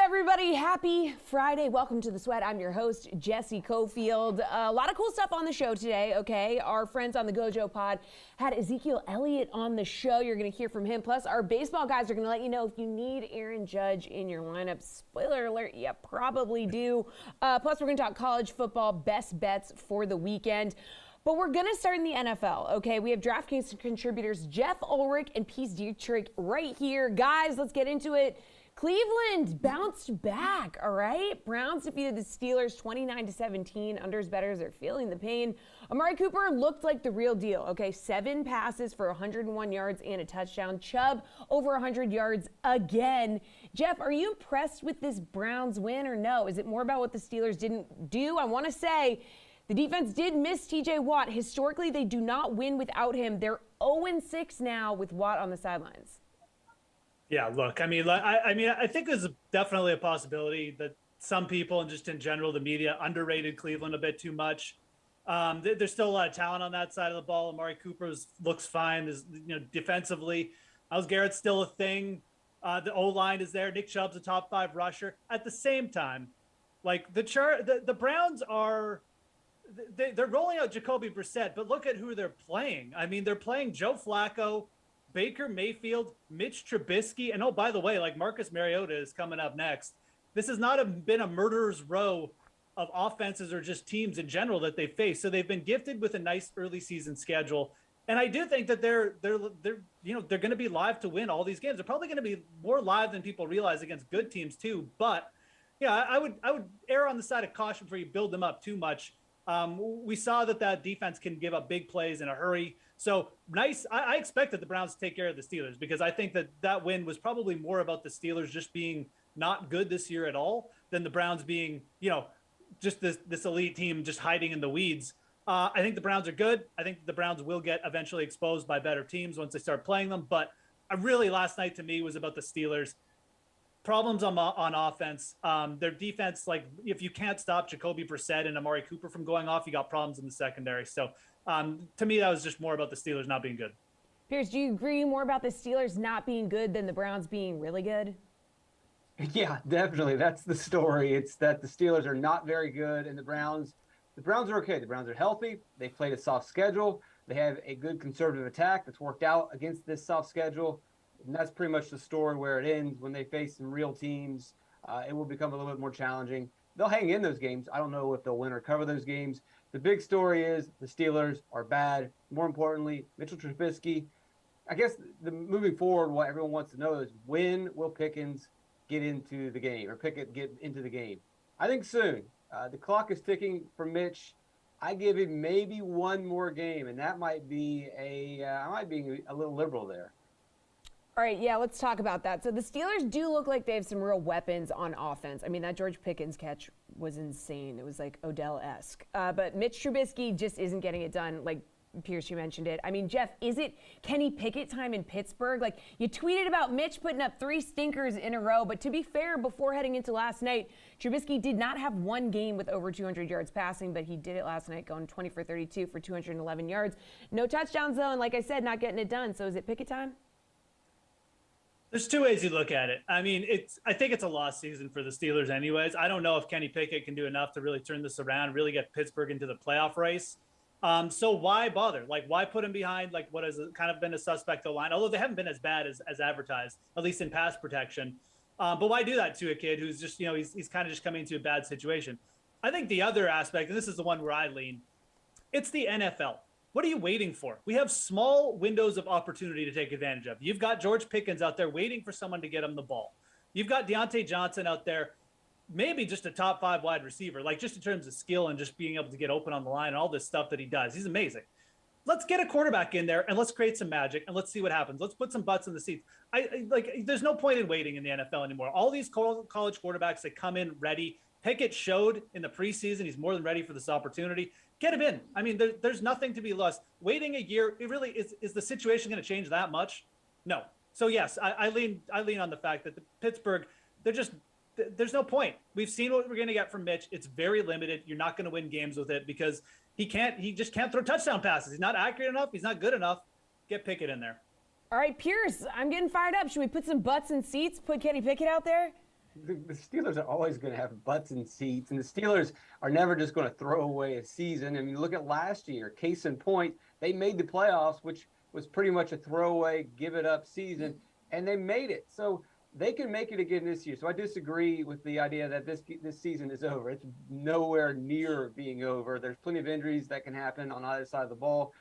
everybody? Happy Friday. Welcome to The Sweat. I'm your host, Jesse Cofield. A lot of cool stuff on the show today, okay? Our friends on the Gojo Pod had Ezekiel Elliott on the show. You're going to hear from him. Plus, our baseball guys are going to let you know if you need Aaron Judge in your lineup. Spoiler alert, you probably do. Plus, we're going to talk college football best bets for the weekend. But we're going to start in the NFL, okay? We have DraftKings contributors Jeff Ulrich and Peace Dietrich right here. Guys, let's get into it. Cleveland bounced back, all right? Browns defeated the Steelers 29-17. Unders, bettors are feeling the pain. Amari Cooper looked like the real deal, okay? 7 passes for 101 yards and a touchdown. Chubb over 100 yards again. Jeff, are you impressed with this Browns win or no? Is it more about what the Steelers didn't do? I want to say the defense did miss TJ Watt. Historically, they do not win without him. They're 0-6 now with Watt on the sidelines. Yeah, look, I think there's definitely a possibility that some people and just in general, the media underrated Cleveland a bit too much. There's still a lot of talent on that side of the ball. Amari Cooper looks fine. Defensively, Myles Garrett's still a thing. The O-line is there. Nick Chubb's a top 5 rusher. At the same time, like the Browns are, they're rolling out Jacoby Brissett, but look at who they're playing. I mean, they're playing Joe Flacco, Baker Mayfield, Mitch Trubisky, and oh, by the way, like Marcus Mariota is coming up next. This has not been a murderer's row of offenses or just teams in general that they face. So they've been gifted with a nice early season schedule, and I do think that they're going to be live to win all these games. They're probably going to be more live than people realize against good teams too. But yeah, I would err on the side of caution before you build them up too much. We saw that defense can give up big plays in a hurry. So nice. I expect that the Browns take care of the Steelers because I think that win was probably more about the Steelers just being not good this year at all than the Browns being, just this elite team just hiding in the weeds. I think the Browns are good. I think the Browns will get eventually exposed by better teams once they start playing them. But last night to me was about the Steelers. Problems on offense. Their defense, like if you can't stop Jacoby Brissett and Amari Cooper from going off, you got problems in the secondary. So to me, that was just more about the Steelers not being good. Pierce, do you agree more about the Steelers not being good than the Browns being really good? Yeah, definitely. That's the story. It's that the Steelers are not very good and the Browns are okay. The Browns are healthy. They played a soft schedule. They have a good conservative attack that's worked out against this soft schedule. And that's pretty much the story where it ends. When they face some real teams, it will become a little bit more challenging. They'll hang in those games. I don't know if they'll win or cover those games. The big story is the Steelers are bad. More importantly, Mitchell Trubisky. I guess moving forward, what everyone wants to know is when will Pickens get into the game or Pickett get into the game? I think soon. The clock is ticking for Mitch. I give him maybe one more game, and that might be I might be a little liberal there. All right, yeah, let's talk about that. So the Steelers do look like they have some real weapons on offense. I mean, that George Pickens catch was insane. It was like Odell-esque. But Mitch Trubisky just isn't getting it done, like Pierce, you mentioned it. I mean, Jeff, is it Kenny Pickett time in Pittsburgh? Like, you tweeted about Mitch putting up 3 stinkers in a row. But to be fair, before heading into last night, Trubisky did not have one game with over 200 yards passing, but he did it last night, going 20 for 32 for 211 yards. No touchdowns, though, and like I said, not getting it done. So is it Pickett time? There's 2 ways you look at it. I mean, I think it's a lost season for the Steelers anyways. I don't know if Kenny Pickett can do enough to really turn this around, really get Pittsburgh into the playoff race. So why bother? Like, why put him behind like what has kind of been a suspect line, although they haven't been as bad as advertised, at least in pass protection. But why do that to a kid who's just, he's kind of just coming into a bad situation? I think the other aspect, and this is the one where I lean, it's the NFL. What are you waiting for? We have small windows of opportunity to take advantage of. You've got George Pickens out there waiting for someone to get him the ball. You've got Deontay Johnson out there, maybe just a top 5 wide receiver, like just in terms of skill and just being able to get open on the line and all this stuff that he does. He's amazing. Let's get a quarterback in there and let's create some magic and let's see what happens. Let's put some butts in the seats. There's no point in waiting in the NFL anymore. All these college quarterbacks that come in ready. Pickett showed in the preseason he's more than ready for this opportunity. Get him in. I mean, there's nothing to be lost. Waiting a year, it really is the situation going to change that much? No. So yes, I lean on the fact that the Pittsburgh, there's no point. We've seen what we're going to get from Mitch. It's very limited. You're not going to win games with it because he just can't throw touchdown passes. He's not accurate enough. He's not good enough. Get Pickett in there. All right, Pierce, I'm getting fired up. Should we put some butts in seats, put Kenny Pickett out there? the Steelers are always going to have butts in seats, and the Steelers are never just going to throw away a season. I mean, look at last year. Case in point, they made the playoffs, which was pretty much a throwaway, give it up season, and they made it. So they can make it again this year. So I disagree with the idea that this season is over. It's nowhere near being over. There's plenty of injuries that can happen on either side of the ball.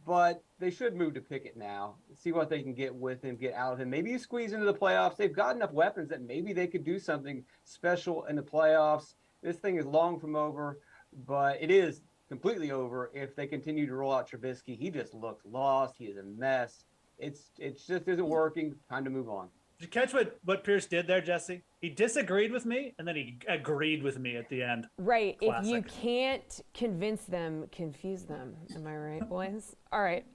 But they should move to Pickett now, see what they can get with him, get out of him. Maybe you squeeze into the playoffs. They've got enough weapons that maybe they could do something special in the playoffs. This thing is long from over, but it is completely over if they continue to roll out Trubisky. He just looks lost. He is a mess. It's just isn't working. Time to move on. Did you catch what Pierce did there, Jesse? He disagreed with me, and then he agreed with me at the end. Right. Classic. If you can't convince them, confuse them. Am I right, boys? All right.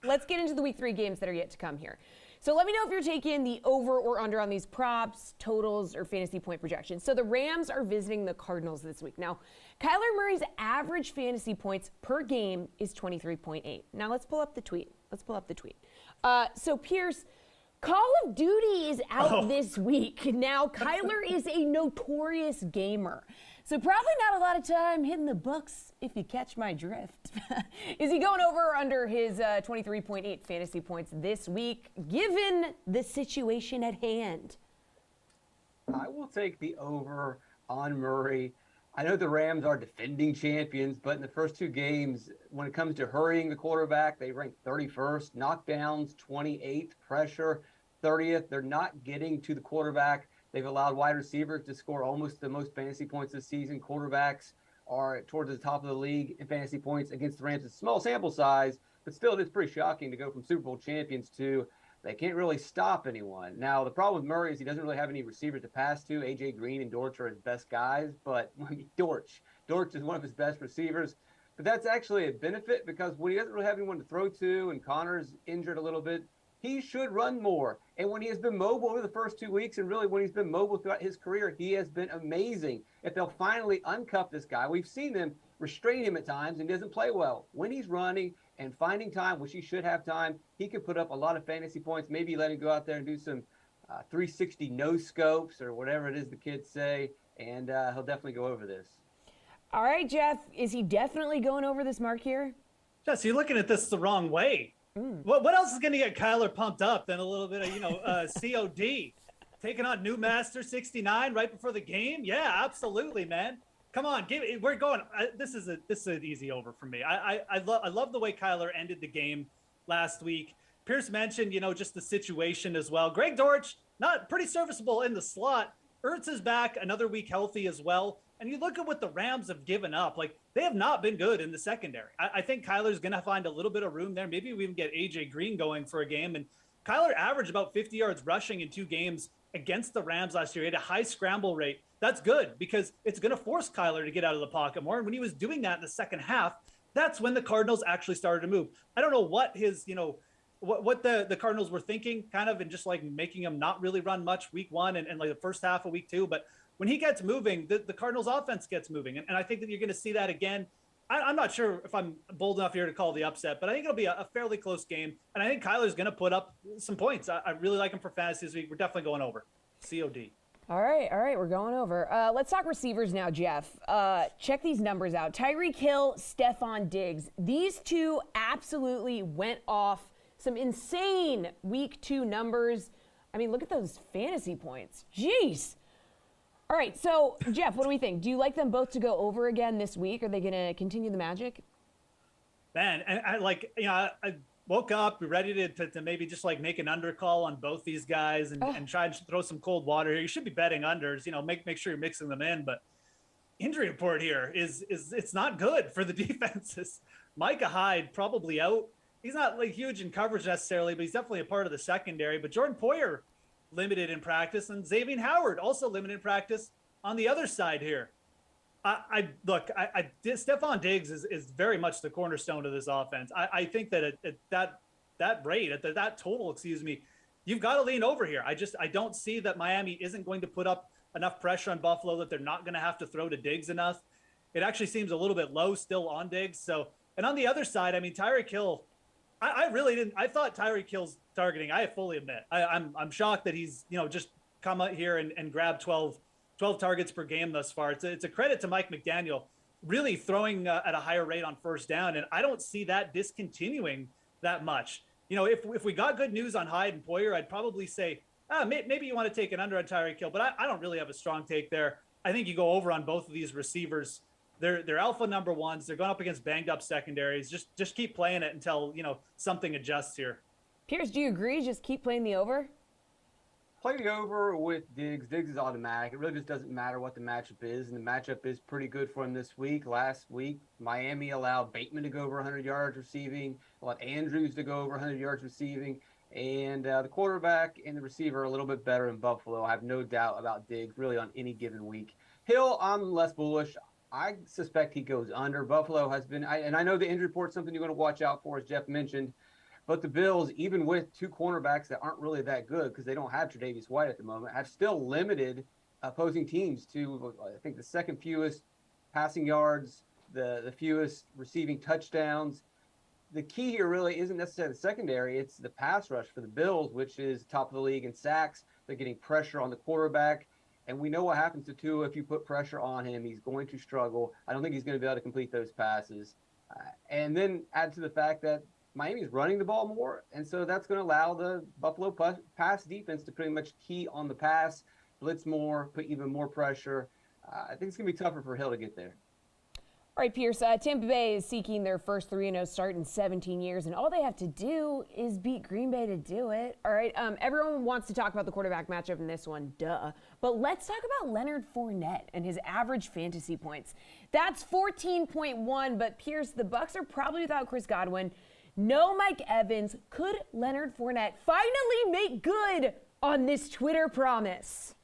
Let's get into the week 3 games that are yet to come here. So let me know if you're taking the over or under on these props, totals, or fantasy point projections. So the Rams are visiting the Cardinals this week. Now, Kyler Murray's average fantasy points per game is 23.8. Now let's pull up the tweet. So Pierce, Call of Duty is out this week. Now, Kyler is a notorious gamer. So probably not a lot of time hitting the books, if you catch my drift. Is he going over or under his 23.8 fantasy points this week, given the situation at hand? I will take the over on Murray. I know the Rams are defending champions, but in the first 2 games, when it comes to hurrying the quarterback, they rank 31st, knockdowns 28th, pressure 30th. They're not getting to the quarterback. They've allowed wide receivers to score almost the most fantasy points this season. Quarterbacks are towards the top of the league in fantasy points against the Rams. It's a small sample size, but still it is pretty shocking to go from Super Bowl champions to they can't really stop anyone. Now, the problem with Murray is he doesn't really have any receivers to pass to. A.J. Green and Dortch are his best guys, but Dortch is one of his best receivers. But that's actually a benefit because when he doesn't really have anyone to throw to and Connor's injured a little bit, he should run more. And when he has been mobile over the first 2 weeks, and really when he's been mobile throughout his career, he has been amazing. If they'll finally uncuff this guy, we've seen them restrain him at times and he doesn't play well. When he's running and finding time, which he should have time, he could put up a lot of fantasy points. Maybe let him go out there and do some 360 no scopes or whatever it is the kids say, and he'll definitely go over this. All right, Jeff, is he definitely going over this mark here? Jesse, you're looking at this the wrong way. What else is going to get Kyler pumped up than a little bit of, COD? Taking on New Master 69 right before the game? Yeah, absolutely, man. Come on, we're going. This is an easy over for me. I love the way Kyler ended the game last week. Pierce mentioned, just the situation as well. Greg Dortch, not pretty serviceable in the slot. Ertz is back, another week healthy as well. And you look at what the Rams have given up. Like, they have not been good in the secondary. I think Kyler's going to find a little bit of room there. Maybe we even get A.J. Green going for a game. And Kyler averaged about 50 yards rushing in 2 games against the Rams last year. He had a high scramble rate. That's good because it's going to force Kyler to get out of the pocket more. And when he was doing that in the second half, that's when the Cardinals actually started to move. I don't know what his, what the Cardinals were thinking, kind of, and just like making him not really run much week 1 and like the first half of week 2. But when he gets moving, the Cardinals offense gets moving. And I think that you're going to see that again. I'm not sure if I'm bold enough here to call the upset, but I think it'll be a fairly close game. And I think Kyler's going to put up some points. I really like him for fantasy this week. We're definitely going over. COD. All right, we're going over. Let's talk receivers now, Jeff. Check these numbers out. Tyreek Hill, Stephon Diggs. These 2 absolutely went off. Some insane week 2 numbers. I mean, look at those fantasy points. Jeez. All right, so, Jeff, what do we think? Do you like them both to go over again this week? Are they going to continue the magic? Man, and I woke up ready to maybe just like make an under call on both these guys and try and throw some cold water here. You should be betting unders, make sure you're mixing them in. But injury report here is it's not good for the defenses. Micah Hyde probably out. He's not like huge in coverage necessarily, but he's definitely a part of the secondary. But Jordan Poyer limited in practice, and Xavier Howard also limited in practice on the other side here. Stephon Diggs is very much the cornerstone of this offense. I think that at that rate, at that total, you've got to lean over here. I don't see that Miami isn't going to put up enough pressure on Buffalo, that they're not going to have to throw to Diggs enough. It actually seems a little bit low still on Diggs. So, and on the other side, Tyreek Hill, I really didn't. I thought Tyreek Hill's targeting. I fully admit. I'm shocked that he's just come out here and grab 12 targets per game thus far. It's a credit to Mike McDaniel really throwing at a higher rate on first down. And I don't see that discontinuing that much. You know, if we got good news on Hyde and Poyer, I'd probably say, maybe you want to take an under on Tyreek Hill, but I don't really have a strong take there. I think you go over on both of these receivers. They're alpha number ones. They're going up against banged up secondaries. Just keep playing it until, something adjusts here. Pierce, do you agree? Just keep playing the over? Play the over with Diggs. Diggs is automatic. It really just doesn't matter what the matchup is, and the matchup is pretty good for him this week. Last week, Miami allowed Bateman to go over 100 yards receiving, allowed Andrews to go over 100 yards receiving, and the quarterback and the receiver are a little bit better in Buffalo. I have no doubt about Diggs really on any given week. Hill, I'm less bullish. I suspect he goes under. Buffalo has been, and I know the injury report is something you're going to watch out for, as Jeff mentioned. But the Bills, even with two cornerbacks that aren't really that good because they don't have Tre'Davious White at the moment, have still limited opposing teams to, I think, the second fewest passing yards, the fewest receiving touchdowns. The key here really isn't necessarily the secondary. It's the pass rush for the Bills, which is top of the league in sacks. They're getting pressure on the quarterback. And we know what happens to Tua if you put pressure on him. He's going to struggle. I don't think he's going to be able to complete those passes. And then add to the fact that Miami's running the ball more, and so that's going to allow the Buffalo pass defense to pretty much key on the pass, blitz more, put even more pressure. I think it's going to be tougher for Hill to get there. All right, Pierce, Tampa Bay is seeking their first 3-0 start in 17 years, and all they have to do is beat Green Bay to do it. All right, everyone wants to talk about the quarterback matchup in this one, duh. But let's talk about Leonard Fournette and his average fantasy points. That's 14.1, but Pierce, the Bucs are probably without Chris Godwin. No Mike Evans. Could Leonard Fournette finally make good on this Twitter promise?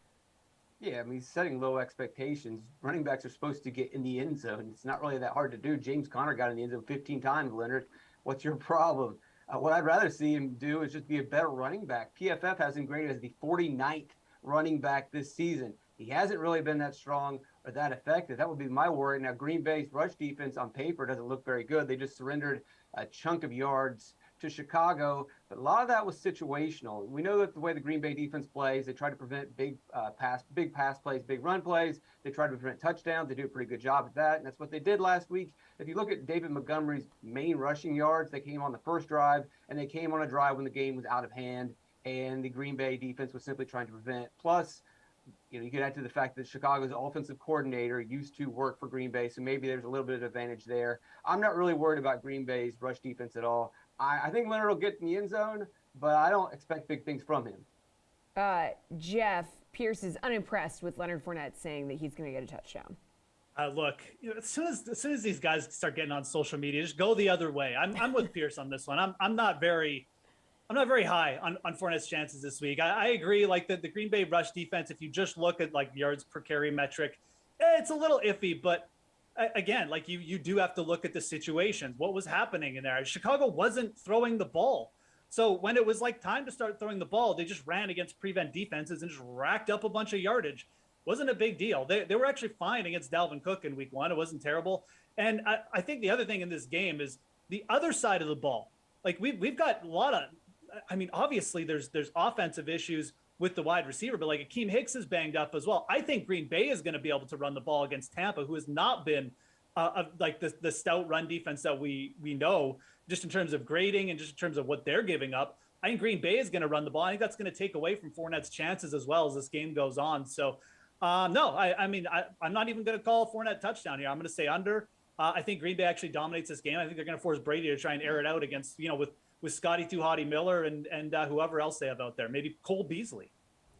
Yeah, I mean, he's setting low expectations. Running backs are supposed to get in the end zone. It's not really that hard to do. James Conner got in the end zone 15 times, Leonard. What's your problem? What I'd rather see him do is just be a better running back. PFF has him graded as the 49th running back this season. He hasn't really been that strong or that effective. That would be my worry. Now, Green Bay's rush defense on paper doesn't look very good. They just surrendered a chunk of yards to Chicago, but a lot of that was situational. We know that the way the Green Bay defense plays, they try to prevent big pass plays, big run plays. They try to prevent touchdowns. They do a pretty good job at that, and that's what they did last week. If you look at David Montgomery's main rushing yards, they came on the first drive, and they came on a drive when the game was out of hand, and the Green Bay defense was simply trying to prevent. Plus, you could add to the fact that Chicago's offensive coordinator used to work for Green Bay, so maybe there's a little bit of advantage there. I'm not really worried about Green Bay's rush defense at all. I think Leonard will get in the end zone, but I don't expect big things from him. Jeff, Pierce is unimpressed with Leonard Fournette saying that he's going to get a touchdown. Look, as soon as these guys start getting on social media, just go the other way. I'm with Pierce on this one. I'm not very high on Fournette's chances this week. I agree. Like the Green Bay rush defense, if you just look at like yards per carry metric, it's a little iffy. But again, like you do have to look at the situations. What was happening in there? Chicago wasn't throwing the ball. So when it was like time to start throwing the ball, they just ran against prevent defenses and just racked up a bunch of yardage. Wasn't a big deal. They were actually fine against Dalvin Cook in week 1. It wasn't terrible. And I think the other thing in this game is the other side of the ball. Like we've got a lot of, I mean, obviously there's offensive issues with the wide receiver, but like Akeem Hicks is banged up as well. I think Green Bay is going to be able to run the ball against Tampa, who has not been like the stout run defense that we know, just in terms of grading and just in terms of what they're giving up. I think Green Bay is going to run the ball. I think that's going to take away from Fournette's chances as well as this game goes on. So no, I'm not even going to call Fournette touchdown here. I'm going to say under. I think Green Bay actually dominates this game. I think they're going to force Brady to try and air it out against, with Scotty Too Hottie Miller and whoever else they have out there. Maybe Cole Beasley.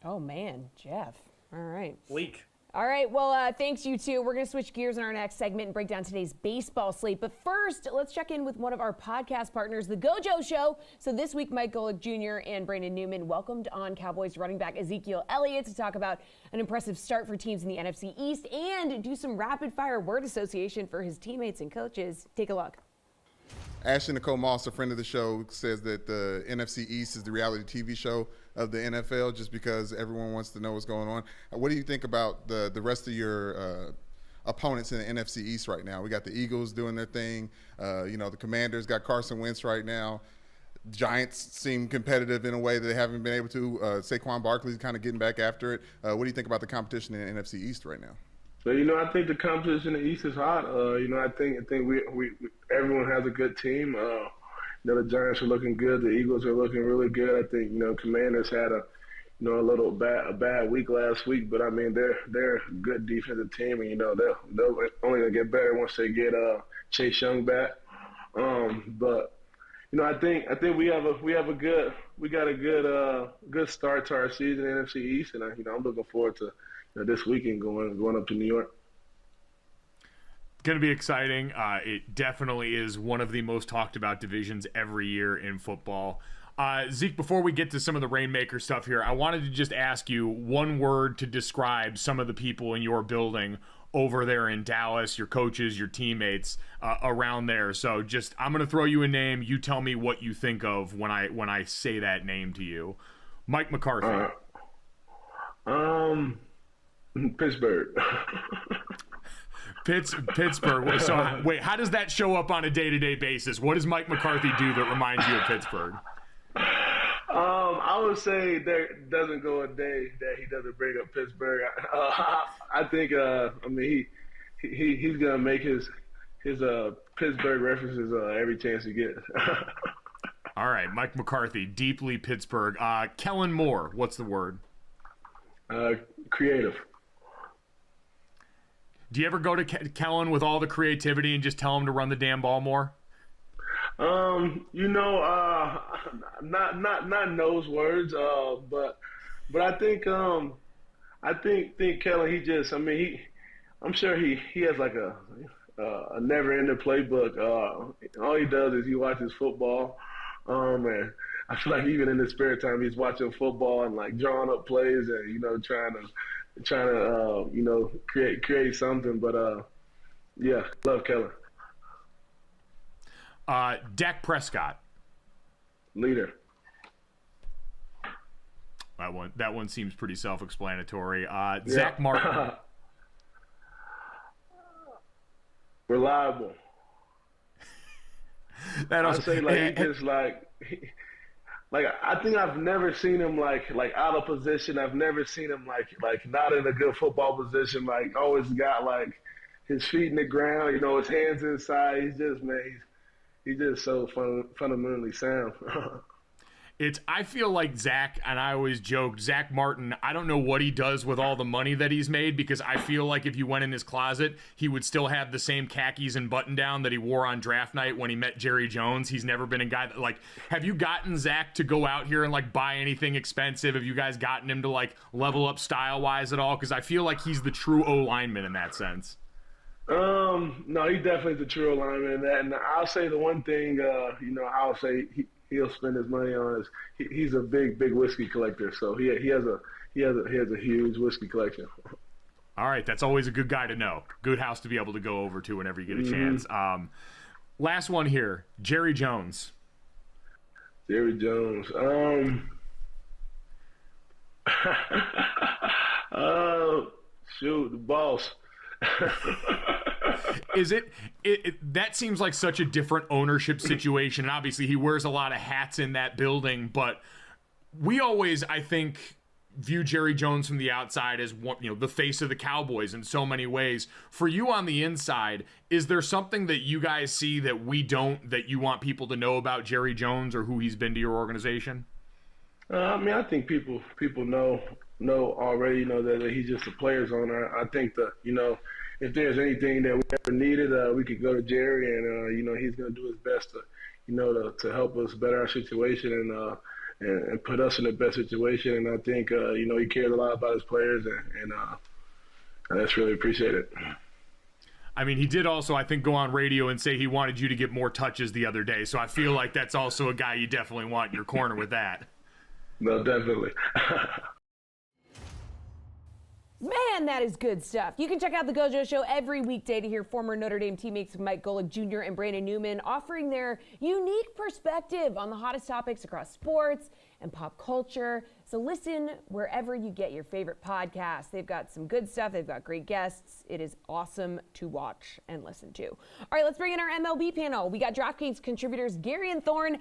Oh, man, Jeff. All right. Bleak. All right, well, thanks, you two. We're going to switch gears in our next segment and break down today's baseball slate. But first, let's check in with one of our podcast partners, The Gojo Show. So this week, Mike Golick Jr. and Brandon Newman welcomed on Cowboys running back Ezekiel Elliott to talk about an impressive start for teams in the NFC East and do some rapid-fire word association for his teammates and coaches. Take a look. Ashton Nicole Moss, a friend of the show, says that the NFC East is the reality TV show of the NFL just because everyone wants to know what's going on. What do you think about the rest of your opponents in the NFC East right now? We got the Eagles doing their thing. The Commanders got Carson Wentz right now. Giants seem competitive in a way that they haven't been able to. Saquon Barkley's kind of getting back after it. What do you think about the competition in the NFC East right now? So, I think the competition in the East is hot. I think we everyone has a good team. The Giants are looking good. The Eagles are looking really good. I think, Commanders had a bad week last week, but I mean, they're a good defensive team, and they're only gonna get better once they get Chase Young back. But I think we got a good start to our season in the NFC East, and I'm looking forward to this weekend going up to New York. Going to be exciting. It definitely is one of the most talked about divisions every year in football. Zeke, before we get to some of the Rainmaker stuff here, I wanted to just ask you one word to describe some of the people in your building over there in Dallas, your coaches, your teammates around there. So I'm going to throw you a name. You tell me what you think of when I say that name to you. Mike McCarthy. Pittsburgh. Pittsburgh. So wait, how does that show up on a day-to-day basis? What does Mike McCarthy do that reminds you of Pittsburgh? I would say there doesn't go a day that he doesn't bring up Pittsburgh. I think he's gonna make his Pittsburgh references every chance he gets. All right, Mike McCarthy, deeply Pittsburgh. Kellen Moore, what's the word? Creative. Do you ever go to Kellen with all the creativity and just tell him to run the damn ball more? Not those words, but I think Kellen, I'm sure he has like a never-ending playbook. All he does is he watches football, and I feel like even in his spare time he's watching football and like drawing up plays and trying to create something. But yeah, love Kellen. Dak Prescott. Leader. That one seems pretty self-explanatory. Zach Martin. Reliable. That also, I say he just I think I've never seen him like out of position. I've never seen him like not in a good football position. Like always got like his feet in the ground, his hands inside. He's just so fundamentally sound. I feel like Zach, and I always joked, Zach Martin, I don't know what he does with all the money that he's made, because I feel like if you went in his closet, he would still have the same khakis and button down that he wore on draft night when he met Jerry Jones. He's never been a guy that, have you gotten Zach to go out here and buy anything expensive? Have you guys gotten him to level up style wise at all? Because I feel like he's the true O lineman in that sense. No, he's definitely the true alignment in that. And I'll say the one thing, I'll say he'll spend his money on is he's a big whiskey collector. So he has a huge whiskey collection. All right, that's always a good guy to know. Good house to be able to go over to whenever you get a chance. Last one here, Jerry Jones. Jerry Jones. Shoot, the boss. Is it that seems like such a different ownership situation, and obviously he wears a lot of hats in that building, but we always, I think, view Jerry Jones from the outside as one, the face of the Cowboys in so many ways. For you on the inside, is there something that you guys see that we don't, that you want people to know about Jerry Jones or who he's been to your organization? I think people know already, that he's just a player's owner. I think that, if there's anything that we ever needed, we could go to Jerry, and he's going to do his best to help us better our situation and put us in the best situation. And I think he cares a lot about his players, and that's really appreciated. I mean, he did also, I think, go on radio and say he wanted you to get more touches the other day. So I feel like that's also a guy you definitely want in your corner with that. No, definitely. Man, that is good stuff. You can check out the Gojo Show every weekday to hear former Notre Dame teammates Mike Golick Jr. and Brandon Newman offering their unique perspective on the hottest topics across sports and pop culture. So listen wherever you get your favorite podcasts. They've got some good stuff. They've got great guests. It is awesome to watch and listen to. All right, let's bring in our MLB panel. We got DraftKings contributors Gary and Thorne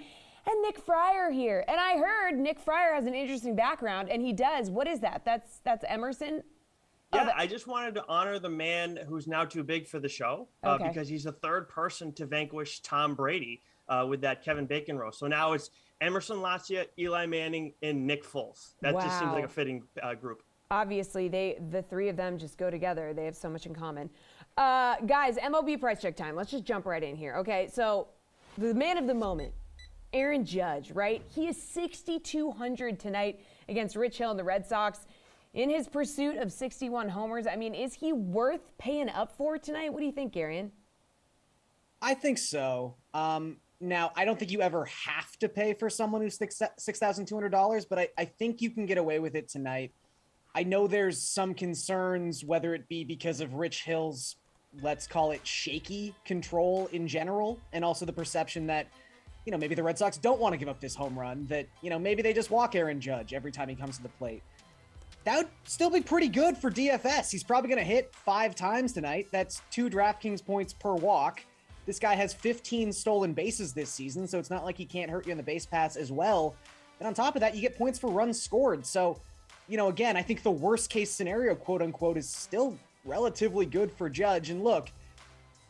And Nick Fryer here. And I heard Nick Fryer has an interesting background, and he does. What is that? That's Emerson? Yeah, I just wanted to honor the man who's now too big for the show because he's the third person to vanquish Tom Brady with that Kevin Bacon roast. So now it's Emerson Lacia, Eli Manning, and Nick Foles. That just seems like a fitting group. Obviously, the three of them just go together. They have so much in common. Guys, MLB price check time. Let's just jump right in here. Okay, so the man of the moment, Aaron Judge, right? He is 6,200 tonight against Rich Hill and the Red Sox in his pursuit of 61 homers. I mean, is he worth paying up for tonight? What do you think, Garion? I think so. Now, I don't think you ever have to pay for someone who's $6,200, but I think you can get away with it tonight. I know there's some concerns, whether it be because of Rich Hill's, let's call it shaky control in general, and also the perception that, maybe the Red Sox don't want to give up this home run, that, maybe they just walk Aaron Judge every time he comes to the plate. That would still be pretty good for DFS. He's probably going to hit 5 times tonight. That's 2 DraftKings points per walk. This guy has 15 stolen bases this season, so it's not like he can't hurt you in the base paths as well. And on top of that, you get points for runs scored. So, again, I think the worst case scenario, quote unquote, is still relatively good for Judge. And look,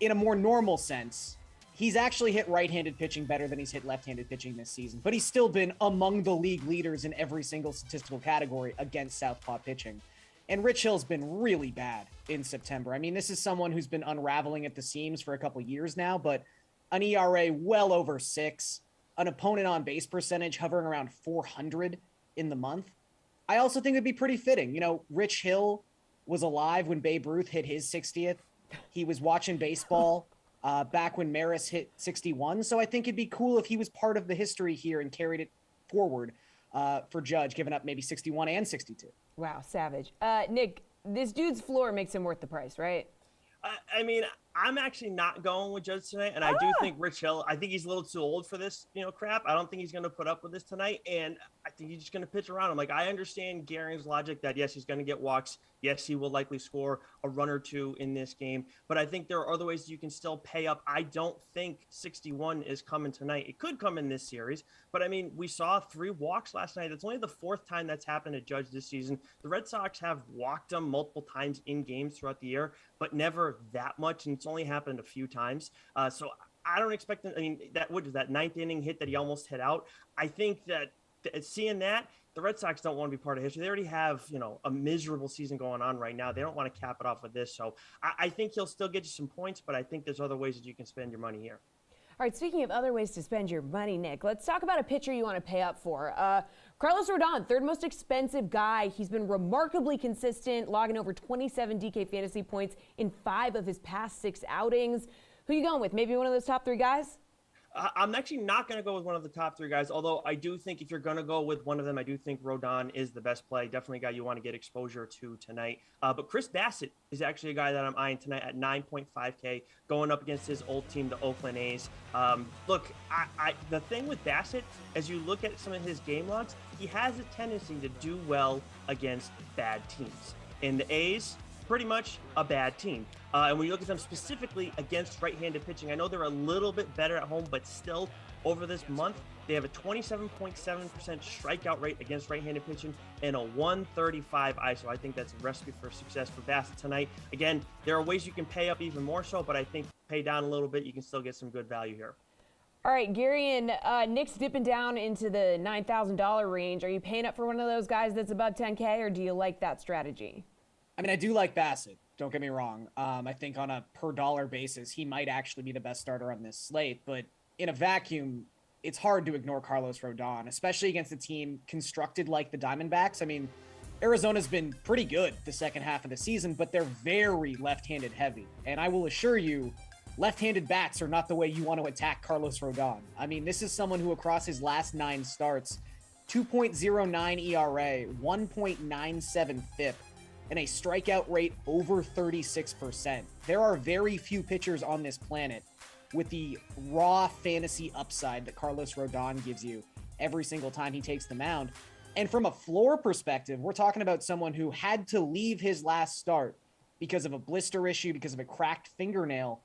in a more normal sense, he's actually hit right-handed pitching better than he's hit left-handed pitching this season, but he's still been among the league leaders in every single statistical category against southpaw pitching. And Rich Hill's been really bad in September. I mean, this is someone who's been unraveling at the seams for a couple years now, but an ERA well over 6, an opponent on base percentage hovering around 400 in the month. I also think it'd be pretty fitting. Rich Hill was alive when Babe Ruth hit his 60th. He was watching baseball back when Maris hit 61. So I think it'd be cool if he was part of the history here and carried it forward for Judge, giving up maybe 61 and 62. Wow, savage. Nick, this dude's floor makes him worth the price, right? I mean, I'm actually not going with Judge tonight, and I do think Rich Hill, I think he's a little too old for this, crap. I don't think he's going to put up with this tonight, and I think he's just going to pitch around him. Like, I understand Garen's logic that, yes, he's going to get walks. Yes, he will likely score a run or two in this game, but I think there are other ways you can still pay up. I don't think 61 is coming tonight. It could come in this series, but I mean, we saw 3 walks last night. That's only the 4th time that's happened to Judge this season. The Red Sox have walked him multiple times in games throughout the year, but never that much, and it's only happened a few times. So I don't expect them. I mean, that 9th inning hit that he almost hit out. I think that seeing that, the Red Sox don't want to be part of history. They already have, a miserable season going on right now. They don't want to cap it off with this. So I think he'll still get you some points, but I think there's other ways that you can spend your money here. All right, speaking of other ways to spend your money, Nick, let's talk about a pitcher you want to pay up for. Carlos Rodon, 3rd most expensive guy. He's been remarkably consistent, logging over 27 DK fantasy points in 5 of his past 6 outings. Who you going with? Maybe one of those top 3 guys? I'm actually not going to go with one of the top 3 guys, although I do think if you're going to go with one of them, I do think Rodon is the best play. Definitely a guy you want to get exposure to tonight. But Chris Bassett is actually a guy that I'm eyeing tonight at 9.5K, going up against his old team, the Oakland A's. Look, the thing with Bassett, as you look at some of his game logs, he has a tendency to do well against bad teams. And the A's, pretty much a bad team. And when you look at them specifically against right-handed pitching, I know they're a little bit better at home, but still over this month, they have a 27.7% strikeout rate against right-handed pitching and a 135 ISO. I think that's a recipe for success for Bassett tonight. Again, there are ways you can pay up even more so, but I think pay down a little bit, you can still get some good value here. All right, Gary and Nick's dipping down into the $9,000 range. Are you paying up for one of those guys that's above 10K, or do you like that strategy? I mean, I do like Bassett. Don't get me wrong. I think on a per dollar basis, he might actually be the best starter on this slate. But in a vacuum, it's hard to ignore Carlos Rodon, especially against a team constructed like the Diamondbacks. I mean, Arizona's been pretty good the second half of the season, but they're very left-handed heavy. And I will assure you, left-handed bats are not the way you want to attack Carlos Rodon. I mean, this is someone who across his last 9 starts, 2.09 ERA, 1.97 FIP, and a strikeout rate over 36%. There are very few pitchers on this planet with the raw fantasy upside that Carlos Rodon gives you every single time he takes the mound. And from a floor perspective, we're talking about someone who had to leave his last start because of a blister issue, because of a cracked fingernail.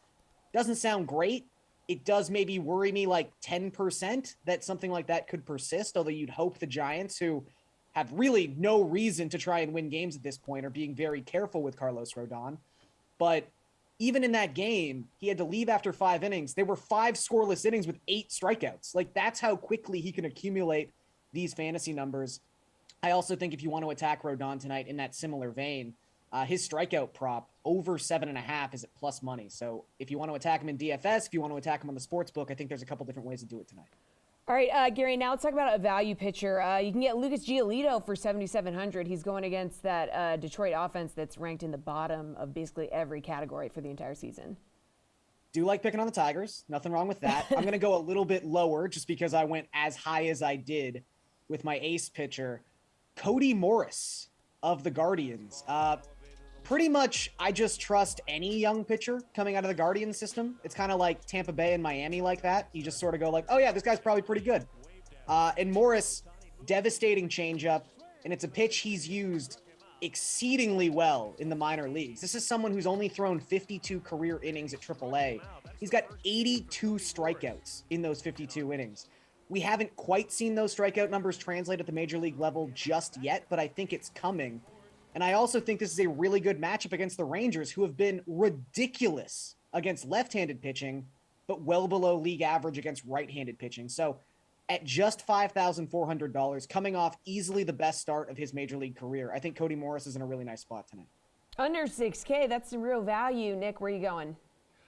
Doesn't sound great. it does maybe worry me like 10% that something like that could persist, although you'd hope the Giants, who have really no reason to try and win games at this point, are being very careful with Carlos Rodon. But even in that game, he had to leave after 5 innings. There were 5 scoreless innings with 8 strikeouts. Like, that's how quickly he can accumulate these fantasy numbers. I also think if you want to attack Rodon tonight in that similar vein, his strikeout prop over 7.5 is at plus money. So if you want to attack him in DFS, if you want to attack him on the sports book, I think there's a couple different ways to do it tonight. All right, Gary, now let's talk about a value pitcher. You can get Lucas Giolito for 7,700. He's going against that Detroit offense that's ranked in the bottom of basically every category for the entire season. Do like picking on the Tigers. Nothing wrong with that. I'm going to go a little bit lower just because I went as high as I did with my ace pitcher, Cody Morris of the Guardians. Pretty much, I just trust any young pitcher coming out of the Guardian system. It's kind of like Tampa Bay and Miami like that. You just sort of go like, oh yeah, this guy's probably pretty good. And Morris, devastating changeup, and it's a pitch he's used exceedingly well in the minor leagues. This is someone who's only thrown 52 career innings at AAA. He's got 82 strikeouts in those 52 innings. We haven't quite seen those strikeout numbers translate at the major league level just yet, but I think it's coming. And I also think this is a really good matchup against the Rangers, who have been ridiculous against left-handed pitching, but well below league average against right-handed pitching. So at just $5,400, coming off easily the best start of his major league career, I think Cody Morris is in a really nice spot tonight. Under 6K, that's some real value. Nick, where are you going?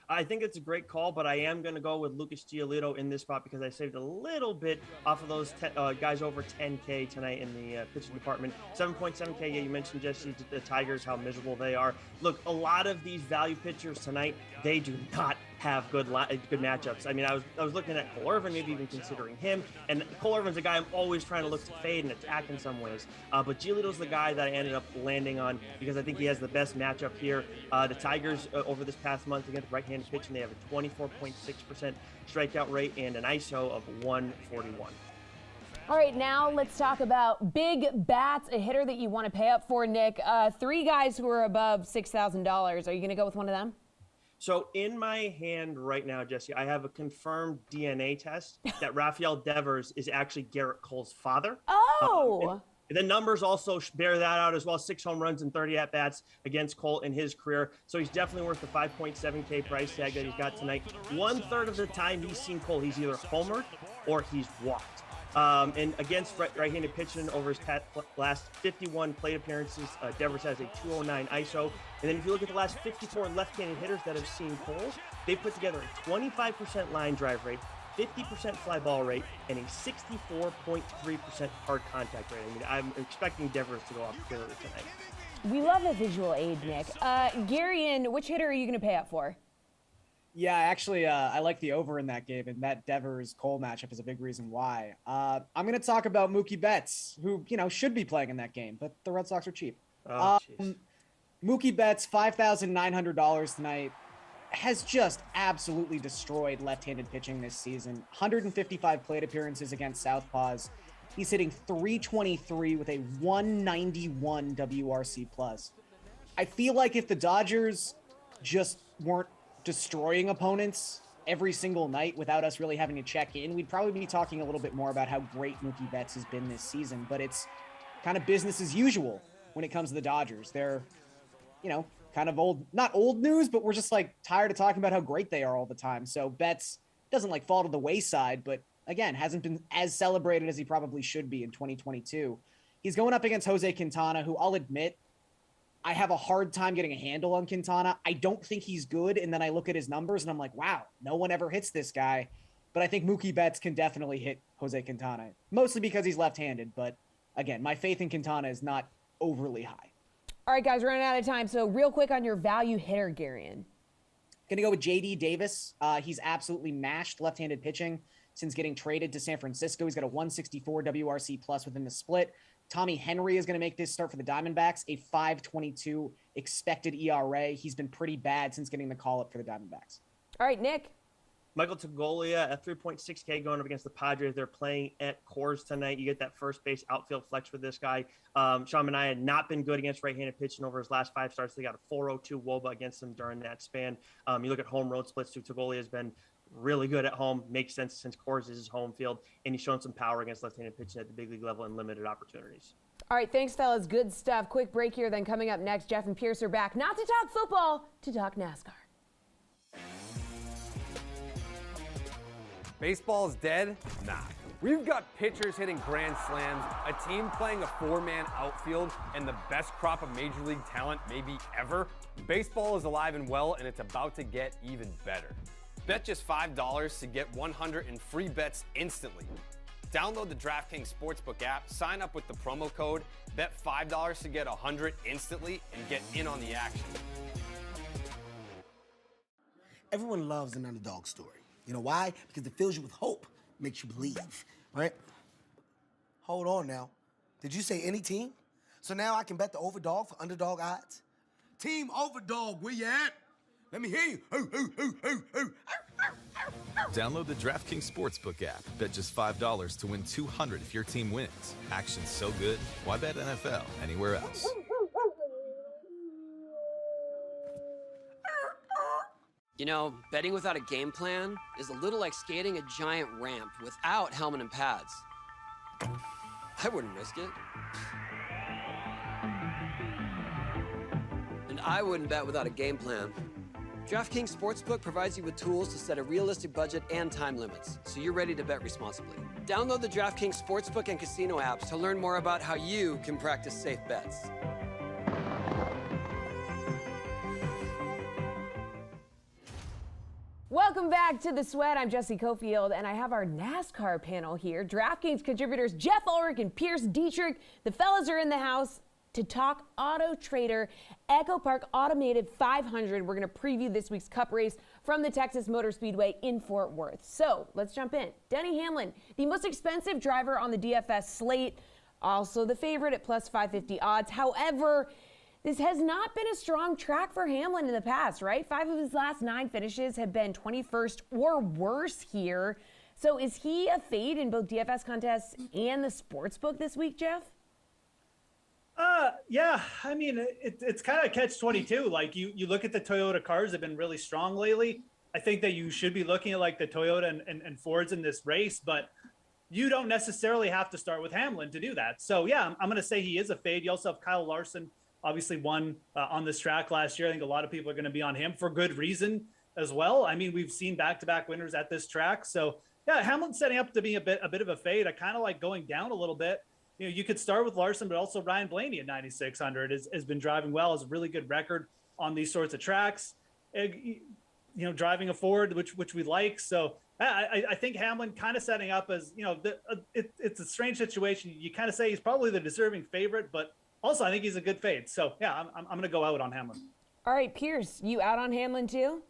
I think it's a great call, but I am going to go with Lucas Giolito in this spot because I saved a little bit off of those guys over 10K tonight in the pitching department. 7.7K, yeah, you mentioned, Jesse, the Tigers, how miserable they are. Look, a lot of these value pitchers tonight, they do not have good matchups. I mean, I was looking at Cole Irvin, maybe even considering him. And Cole Irvin's a guy I'm always trying to look to fade and attack in some ways. But Giolito's the guy that I ended up landing on because I think he has the best matchup here. The Tigers over this past month against right-handed pitching, they have a 24.6% strikeout rate and an ISO of 141. All right, now let's talk about big bats, a hitter that you want to pay up for, Nick. 3 guys who are above $6,000. Are you going to go with one of them? So in my hand right now, Jesse, I have a confirmed DNA test that Rafael Devers is actually Garrett Cole's father. Oh! And the numbers also bear that out as well. 6 home runs and 30 at-bats against Cole in his career. So he's definitely worth the 5.7K price tag that he's got tonight. 1/3 of the time he's seen Cole, he's either homered or he's walked. And against right-handed pitching over his last 51 plate appearances, Devers has a 209 ISO. And then if you look at the last 54 left-handed hitters that have seen Cole, they put together a 25% line drive rate, 50% fly ball rate, and a 64.3% hard contact rate. I mean, I'm expecting Devers to go off killer tonight. We love a visual aid, Nick. Garion, which hitter are you going to pay up for? Yeah, actually, I like the over in that game, and that Devers-Cole matchup is a big reason why. I'm going to talk about Mookie Betts, who, should be playing in that game, but the Red Sox are cheap. Mookie Betts, $5,900 tonight, has just absolutely destroyed left-handed pitching this season. 155 plate appearances against Southpaws. He's hitting .323 with a 191 WRC+. I feel like if the Dodgers just weren't destroying opponents every single night without us really having to check in, we'd probably be talking a little bit more about how great Mookie Betts has been this season, but it's kind of business as usual when it comes to the Dodgers. They're, kind of not old news, but we're just tired of talking about how great they are all the time. So Betts doesn't fall to the wayside, but again, hasn't been as celebrated as he probably should be in 2022. He's going up against Jose Quintana, who I'll admit, I have a hard time getting a handle on Quintana. I don't think he's good. And then I look at his numbers and I'm like, wow, no one ever hits this guy. But I think Mookie Betts can definitely hit Jose Quintana, mostly because he's left-handed. But again, my faith in Quintana is not overly high. All right, guys, we're running out of time. So real quick on your value hitter, Garion. Going to go with J.D. Davis. He's absolutely mashed left-handed pitching since getting traded to San Francisco. He's got a 164 WRC+ within the split. Tommy Henry is going to make this start for the Diamondbacks, a 5.22 expected ERA. He's been pretty bad since getting the call-up for the Diamondbacks. All right, Nick. Michael Tagolia at 3.6K going up against the Padres. They're playing at Coors tonight. You get that first base outfield flex for this guy. Sean Manaea had not been good against right-handed pitching over his last 5 starts. They got a 4.02 WOBA against him during that span. You look at home road splits too. Tagolia has been really good at home. Makes sense since Coors is his home field, and he's shown some power against left-handed pitching at the big league level and limited opportunities. All right, thanks, fellas. Good stuff. Quick break here. Then coming up next, Jeff and Pierce are back, not to talk football, to talk NASCAR. Baseball's dead? Nah. We've got pitchers hitting grand slams, a team playing a four-man outfield, and the best crop of major league talent maybe ever. Baseball is alive and well, and it's about to get even better. Bet just $5 to get 100 in free bets instantly. Download the DraftKings Sportsbook app, sign up with the promo code, bet $5 to get 100 instantly, and get in on the action. Everyone loves an underdog story. You know why? Because it fills you with hope, makes you believe, right? Hold on now. Did you say any team? So now I can bet the overdog for underdog odds? Team Overdog, where you at? Let me hear you. Download the DraftKings Sportsbook app. Bet just $5 to win $200 if your team wins. Action's so good, why bet NFL anywhere else? You know, betting without a game plan is a little like skating a giant ramp without helmet and pads. I wouldn't risk it. And I wouldn't bet without a game plan. DraftKings Sportsbook provides you with tools to set a realistic budget and time limits, so you're ready to bet responsibly. Download the DraftKings Sportsbook and Casino apps to learn more about how you can practice safe bets. Welcome back to The Sweat. I'm Jesse Cofield, and I have our NASCAR panel here. DraftKings contributors Jeff Ulrich and Pierce Dietrich. The fellas are in the house to talk Auto Trader Echo Park Automated 500. We're going to preview this week's Cup race from the Texas Motor Speedway in Fort Worth. So let's jump in. Denny Hamlin, the most expensive driver on the DFS slate, also the favorite at plus 550 odds. However, this has not been a strong track for Hamlin in the past, right? 5 of his last 9 finishes have been 21st or worse here. So is he a fade in both DFS contests and the sportsbook this week, Jeff? Yeah. I mean, it's kind of catch-22. Like you look at the Toyota cars have been really strong lately. I think that you should be looking at like the Toyota and Fords in this race, but you don't necessarily have to start with Hamlin to do that. So yeah, I'm going to say he is a fade. You also have Kyle Larson, obviously won on this track last year. I think a lot of people are going to be on him for good reason as well. I mean, we've seen back-to-back winners at this track. So yeah, Hamlin's setting up to be a bit of a fade. I kind of like going down a little bit. You know, you could start with Larson, but also Ryan Blaney at 9,600 has been driving well, has a really good record on these sorts of tracks. You know, driving a Ford, which we like. So I think Hamlin kind of setting up as, you know, it's a strange situation. You kind of say he's probably the deserving favorite, but also I think he's a good fade. So yeah, I'm going to go out on Hamlin. All right, Pierce, you out on Hamlin too?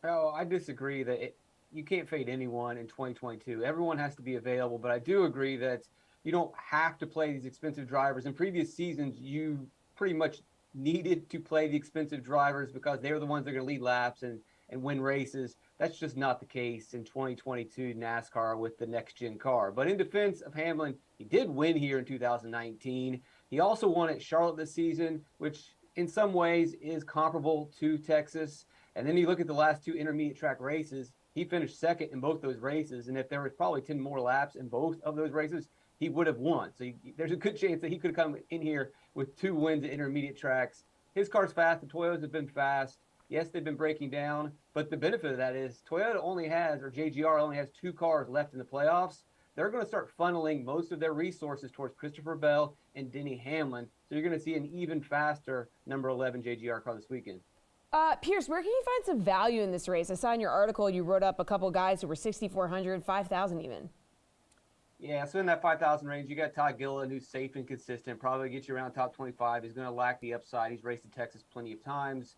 Oh, I disagree that you can't fade anyone in 2022. Everyone has to be available, but I do agree that you don't have to play these expensive drivers. In previous seasons, you pretty much needed to play the expensive drivers because they were the ones that are going to lead laps and win races. That's just not the case in 2022 NASCAR with the next-gen car. But in defense of Hamlin, he did win here in 2019. He also won at Charlotte this season, which in some ways is comparable to Texas. And then you look at the last 2 intermediate track races, he finished second in both those races. And if there was probably 10 more laps in both of those races, he would have won. So there's a good chance that he could have come in here with 2 wins at intermediate tracks. His car's fast. The Toyotas have been fast. Yes, they've been breaking down. But the benefit of that is Toyota only has, or JGR only has 2 cars left in the playoffs. They're going to start funneling most of their resources towards Christopher Bell and Denny Hamlin. So you're going to see an even faster number 11 JGR car this weekend. Pierce, where can you find some value in this race? I saw in your article you wrote up a couple guys who were 6,400, 5,000 even. Yeah, so in that 5,000 range, you got Todd Gilliland, who's safe and consistent, probably get you around top 25. He's going to lack the upside. He's raced in Texas plenty of times.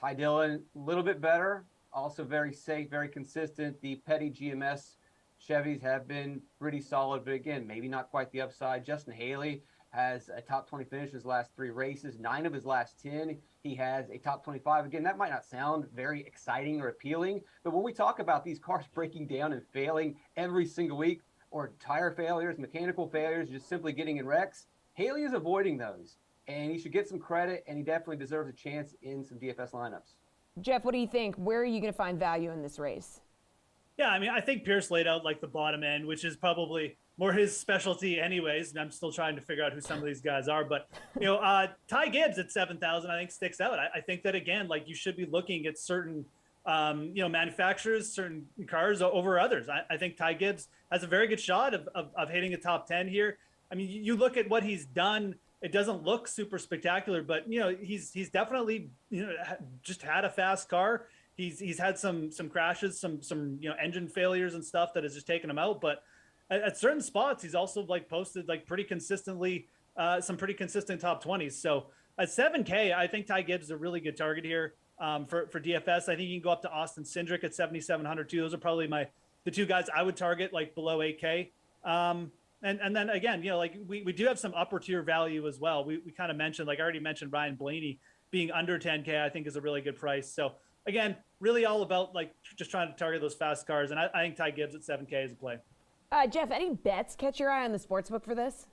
Ty Dillon, a little bit better, also very safe, very consistent. The Petty GMS Chevys have been pretty solid, but again, maybe not quite the upside. Justin Haley has a top 20 finish his last 3 races. 9 of his last 10, he has a top 25. Again, that might not sound very exciting or appealing, but when we talk about these cars breaking down and failing every single week, or tire failures, mechanical failures, just simply getting in wrecks, Haley is avoiding those. And he should get some credit, and he definitely deserves a chance in some DFS lineups. Jeff, what do you think? Where are you going to find value in this race? Yeah, I mean, I think Pierce laid out like the bottom end, which is probably more his specialty anyways. And I'm still trying to figure out who some of these guys are. But, Ty Gibbs at 7,000, I think sticks out. I think that, again, like you should be looking at certain, manufacturers, certain cars over others. I think Ty Gibbs has a very good shot of hitting a top 10 here. I mean, you look at what he's done. It doesn't look super spectacular, but, he's definitely, just had a fast car. He's had some crashes, some engine failures and stuff that has just taken him out. But at certain spots, he's also like posted like pretty consistently some pretty consistent top 20s. So at 7K, I think Ty Gibbs is a really good target here for DFS. I think you can go up to Austin Cindric at 7,700 too. Those are probably the two guys I would target like below 8K. And then again, like we do have some upper tier value as well. We kind of mentioned, like I already mentioned, Ryan Blaney being under 10K, I think is a really good price. So again, really all about like just trying to target those fast cars. And I think Ty Gibbs at 7K is a play. Jeff, any bets catch your eye on the sportsbook for this?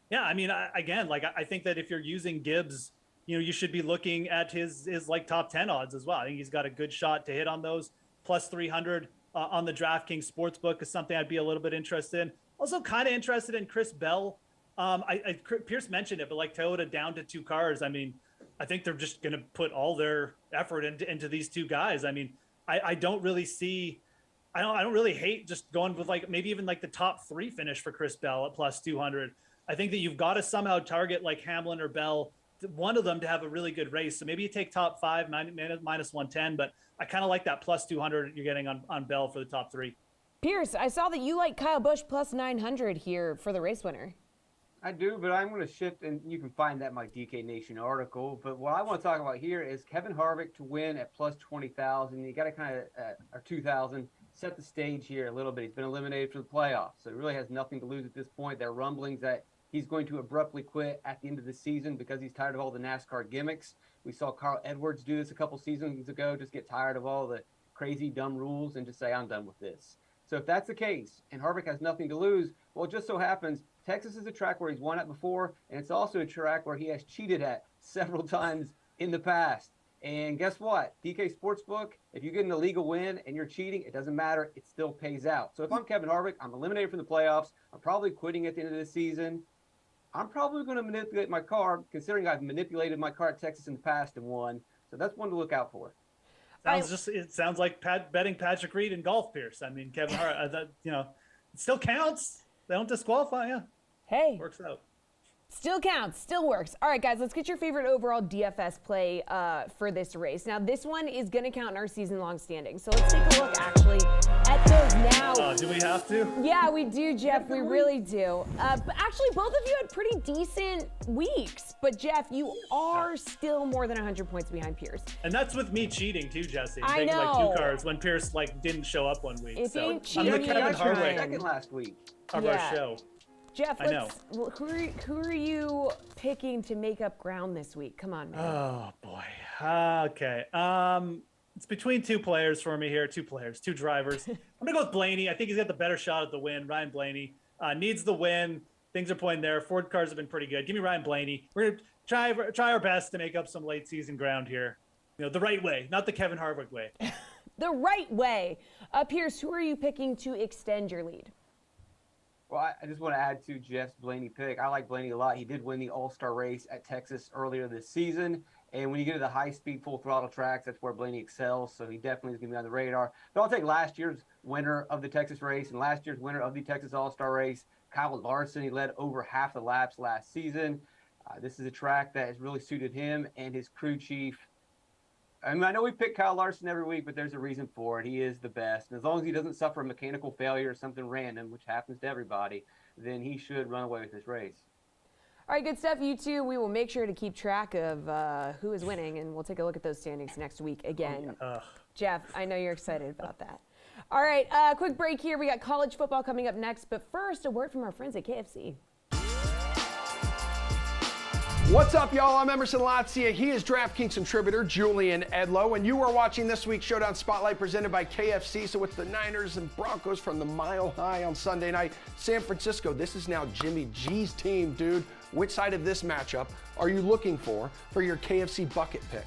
Yeah, I mean, I think that if you're using Gibbs, you should be looking at his like top 10 odds as well. I think he's got a good shot to hit on those. Plus 300 on the DraftKings sportsbook is something I'd be a little bit interested in. Also kind of interested in Chris Bell. Pierce mentioned it, but like Toyota down to 2 cars. I mean, I think they're just going to put all their effort into these 2 guys. I mean, I don't really see, I don't really hate just going with like maybe even like the top 3 finish for Chris Bell at plus 200. I think that you've got to somehow target like Hamlin or Bell, one of them to have a really good race. So maybe you take top 5 minus 110, but I kind of like that plus 200 you're getting on Bell for the top 3. Pierce, I saw that you like Kyle Busch plus 900 here for the race winner. I do, but I'm going to shift, and you can find that in my DK Nation article. But what I want to talk about here is Kevin Harvick to win at plus 20,000. You got to kind of, or 2,000, set the stage here a little bit. He's been eliminated from the playoffs, so he really has nothing to lose at this point. There are rumblings that he's going to abruptly quit at the end of the season because he's tired of all the NASCAR gimmicks. We saw Carl Edwards do this a couple seasons ago, just get tired of all the crazy, dumb rules and just say, I'm done with this. So if that's the case, and Harvick has nothing to lose, well, it just so happens Texas is a track where he's won at before, and it's also a track where he has cheated at several times in the past. And guess what? DK Sportsbook, if you get an illegal win and you're cheating, it doesn't matter. It still pays out. So if I'm Kevin Harvick, I'm eliminated from the playoffs. I'm probably quitting at the end of the season. I'm probably going to manipulate my car, considering I've manipulated my car at Texas in the past and won. So that's one to look out for. It sounds like betting Patrick Reed in golf, Pierce. I mean, Kevin Hart, it still counts. They don't disqualify you. Hey. Works out. Still counts, still works. All right, guys, let's get your favorite overall DFS play for this race. Now, this one is going to count in our season-long standings. So let's take a look, actually, at those now. Do we have to? Yeah, we do, Jeff. We really do. But actually, both of you had pretty decent weeks. But, Jeff, you are still more than 100 points behind Pierce. And that's with me cheating, too, Jesse. I taking know. like 2 cards when Pierce didn't show up one week. If so you cheat, I'm the Kevin Harvick second last week of our show. Jeff, who are you picking to make up ground this week? Come on, man. Oh, boy. Okay. It's between 2 players for me here. 2 drivers. I'm going to go with Blaney. I think he's got the better shot at the win. Ryan Blaney needs the win. Things are pointing there. Ford cars have been pretty good. Give me Ryan Blaney. We're going to try our best to make up some late season ground here. The right way, not the Kevin Harvick way. The right way. Pierce, who are you picking to extend your lead? Well, I just want to add to Jeff's Blaney pick. I like Blaney a lot. He did win the All-Star race at Texas earlier this season. And when you get to the high-speed, full-throttle tracks, that's where Blaney excels. So he definitely is going to be on the radar. But I'll take last year's winner of the Texas race and last year's winner of the Texas All-Star race, Kyle Larson. He led over half the laps last season. This is a track that has really suited him and his crew chief. I mean, I know we pick Kyle Larson every week, but there's a reason for it. He is the best. And as long as he doesn't suffer a mechanical failure or something random, which happens to everybody, then he should run away with this race. All right, good stuff. You two, we will make sure to keep track of who is winning, and we'll take a look at those standings next week again. Jeff, I know you're excited about that. All right, quick break here. We got college football coming up next, but first, a word from our friends at KFC. What's up, y'all? I'm Emerson Latzia. He is DraftKings contributor Julian Edlow, and you are watching this week's Showdown Spotlight presented by KFC. So with the Niners and Broncos from the Mile High on Sunday night, San Francisco, this is now Jimmy G's team, dude. Which side of this matchup are you looking for your KFC bucket pick?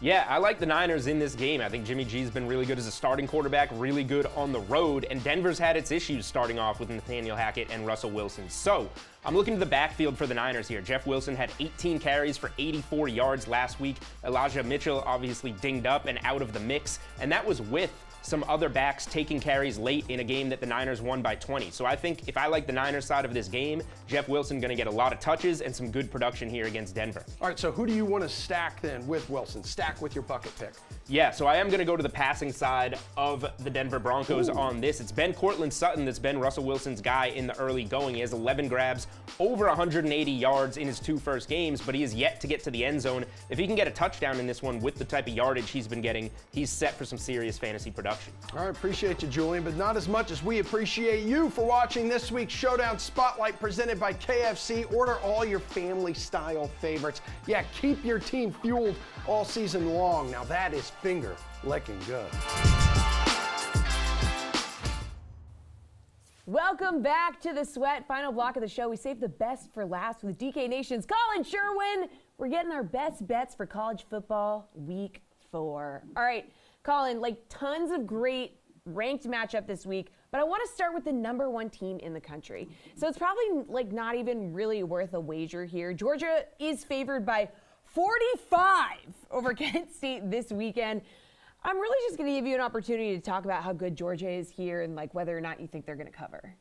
Yeah, I like the Niners in this game. I think Jimmy G's been really good as a starting quarterback, really good on the road, and Denver's had its issues starting off with Nathaniel Hackett and Russell Wilson. So I'm looking to the backfield for the Niners here. Jeff Wilson had 18 carries for 84 yards last week. Elijah Mitchell obviously dinged up and out of the mix, and that was with some other backs taking carries late in a game that the Niners won by 20. So I think if I like the Niners side of this game, Jeff Wilson going to get a lot of touches and some good production here against Denver. All right, so who do you want to stack then with Wilson? Stack with your bucket pick. Yeah, so I am going to go to the passing side of the Denver Broncos on this. It's been Cortland Sutton that's been Russell Wilson's guy in the early going. He has 11 grabs, over 180 yards in his 2 first games, but he is yet to get to the end zone. If he can get a touchdown in this one with the type of yardage he's been getting, he's set for some serious fantasy production. All right, appreciate you, Julian, but not as much as we appreciate you for watching this week's Showdown Spotlight presented by KFC. Order all your family-style favorites. Yeah, keep your team fueled all season long. Now that is finger licking good. Welcome back to the Sweat. Final block of the show. We saved the best for last with DK Nation's Colin Sherwin. We're getting our best bets for college football week 4. All right, Colin, like tons of great ranked matchup this week, but I want to start with the number 1 team in the country. So it's probably like not even really worth a wager here. Georgia is favored by 45 over Kent State this weekend. I'm really just going to give you an opportunity to talk about how good Georgia is here and like whether or not you think they're going to cover.